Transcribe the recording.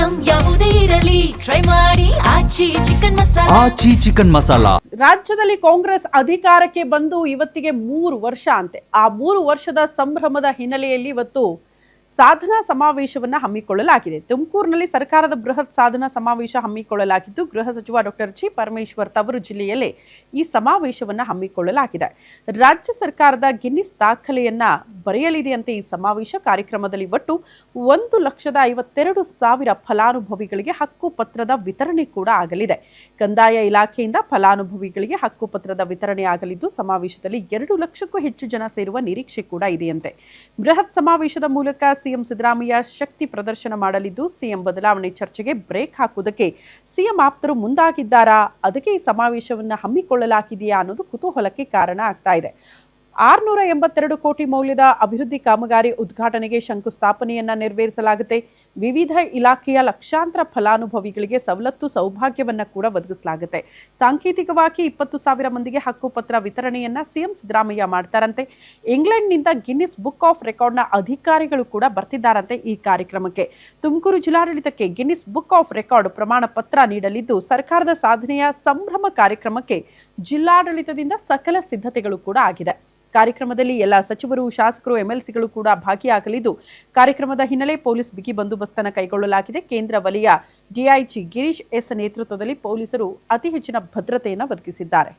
Item ಯಾವುದೇ ಇರಲಿ try ಮಾಡಿ ಆಚಿ ಚಿಕನ್ ಮಸಾಲಾ. ರಾಜ್ಯದಲ್ಲಿ ಕಾಂಗ್ರೆಸ್ ಅಧಿಕಾರಕ್ಕೆ ಬಂದು ಇವತ್ತಿಗೆ 3 ವರ್ಷ ಅಂತೆ. ಆ 3 ವರ್ಷದ ಸಂಭ್ರಮದ ಹಿನ್ನೆಲೆಯಲ್ಲಿ ಇವತ್ತು ಸಾಧನಾ ಸಮಾವೇಶವನ್ನು ಹಮ್ಮಿಕೊಳ್ಳಲಾಗಿದೆ. ತುಮಕೂರಿನಲ್ಲಿ ಸರ್ಕಾರದ ಬೃಹತ್ ಸಾಧನಾ ಸಮಾವೇಶ ಹಮ್ಮಿಕೊಳ್ಳಲಾಗಿದ್ದು, ಗೃಹ ಸಚಿವ ಡಾಕ್ಟರ್ ಜಿ ಪರಮೇಶ್ವರ್ ತವರು ಜಿಲ್ಲೆಯಲ್ಲೇ ಈ ಸಮಾವೇಶವನ್ನು ಹಮ್ಮಿಕೊಳ್ಳಲಾಗಿದೆ. ರಾಜ್ಯ ಸರ್ಕಾರದ ಗಿನ್ನಿಸ್ ದಾಖಲೆಯನ್ನ ಬರೆಯಲಿದೆಯಂತೆ ಈ ಸಮಾವೇಶ. ಕಾರ್ಯಕ್ರಮದಲ್ಲಿ ಒಟ್ಟು 1,52,000 ಫಲಾನುಭವಿಗಳಿಗೆ ಹಕ್ಕುಪತ್ರದ ವಿತರಣೆ ಕೂಡ ಆಗಲಿದೆ. ಕಂದಾಯ ಇಲಾಖೆಯಿಂದ ಫಲಾನುಭವಿಗಳಿಗೆ ಹಕ್ಕುಪತ್ರದ ವಿತರಣೆ ಆಗಲಿದ್ದು, ಸಮಾವೇಶದಲ್ಲಿ 2 ಲಕ್ಷಕ್ಕೂ ಹೆಚ್ಚು ಜನ ಸೇರುವ ನಿರೀಕ್ಷೆ ಕೂಡ ಇದೆಯಂತೆ. ಬೃಹತ್ ಸಮಾವೇಶದ ಮೂಲಕ ಸಿಎಂ ಸಿದ್ದರಾಮಯ್ಯ ಶಕ್ತಿ ಪ್ರದರ್ಶನ ಮಾಡಲಿದ್ದು, ಸಿಎಂ ಬದಲಾವಣೆ ಚರ್ಚೆಗೆ ಬ್ರೇಕ್ ಹಾಕುವುದಕ್ಕೆ ಸಿಎಂ ಆಪ್ತರು ಮುಂದಾಗಿದ್ದಾರಾ, ಅದಕ್ಕೆ ಈ ಸಮಾವೇಶವನ್ನು ಹಮ್ಮಿಕೊಳ್ಳಲಾಗಿದೆಯಾ ಅನ್ನೋದು ಕುತೂಹಲಕ್ಕೆ ಕಾರಣ ಆಗ್ತಾ ಇದೆ. 682 ಕೋಟಿ ಮೌಲ್ಯದ ಅಭಿವೃದ್ಧಿ ಕಾಮಗಾರಿ ಉದ್ಘಾಟನೆಗೆ ಶಂಕುಸ್ಥಾಪನೆಯನ್ನ ನೆರವೇರಿಸಲಾಗುತ್ತೆ. ವಿವಿಧ ಇಲಾಖೆಯ ಲಕ್ಷಾಂತರ ಫಲಾನುಭವಿಗಳಿಗೆ ಸವಲತ್ತು ಸೌಭಾಗ್ಯವನ್ನ ಕೂಡ ಒದಗಿಸಲಾಗುತ್ತೆ. ಸಾಂಕೇತಿಕವಾಗಿ 20,000 ಮಂದಿಗೆ ಹಕ್ಕುಪತ್ರ ವಿತರಣೆಯನ್ನ ಸಿಎಂ ಸಿದ್ದರಾಮಯ್ಯ ಮಾಡ್ತಾರಂತೆ. ಇಂಗ್ಲೆಂಡ್ನಿಂದ ಗಿನ್ನಿಸ್ ಬುಕ್ ಆಫ್ ರೆಕಾರ್ಡ್ನ ಅಧಿಕಾರಿಗಳು ಕೂಡ ಬರ್ತಿದ್ದಾರಂತೆ ಈ ಕಾರ್ಯಕ್ರಮಕ್ಕೆ. ತುಮಕೂರು ಜಿಲ್ಲಾಡಳಿತಕ್ಕೆ ಗಿನ್ನಿಸ್ ಬುಕ್ ಆಫ್ ರೆಕಾರ್ಡ್ ಪ್ರಮಾಣ ಪತ್ರ ನೀಡಲಿದ್ದು, ಸರ್ಕಾರದ ಸಾಧನೆಯ ಸಂಭ್ರಮ ಕಾರ್ಯಕ್ರಮಕ್ಕೆ ಜಿಲ್ಲಾಡಳಿತದಿಂದ ಸಕಲ ಸಿದ್ಧತೆಗಳು ಕೂಡ ಆಗಿದೆ. ಕಾರ್ಯಕ್ರಮದಲ್ಲಿ ಎಲ್ಲ ಸಚಿವರು, ಶಾಸಕರು, ಎಂಎಲ್ಸಿಗಳು ಕೂಡ ಭಾಗಿಯಾಗಲಿದ್ದು, ಕಾರ್ಯಕ್ರಮದ ಹಿನ್ನೆಲೆ ಪೊಲೀಸ್ ಬಿಗಿ ಬಂದೋಬಸ್ತನ್ನು ಕೈಗೊಳ್ಳಲಾಗಿದೆ. ಕೇಂದ್ರ ವಲಯ ಡಿಐಜಿ ಗಿರೀಶ್ ಎಸ್ ನೇತೃತ್ವದಲ್ಲಿ ಪೊಲೀಸರು ಅತಿ ಹೆಚ್ಚಿನ ಭದ್ರತೆಯನ್ನು ಒದಗಿಸಿದ್ದಾರೆ.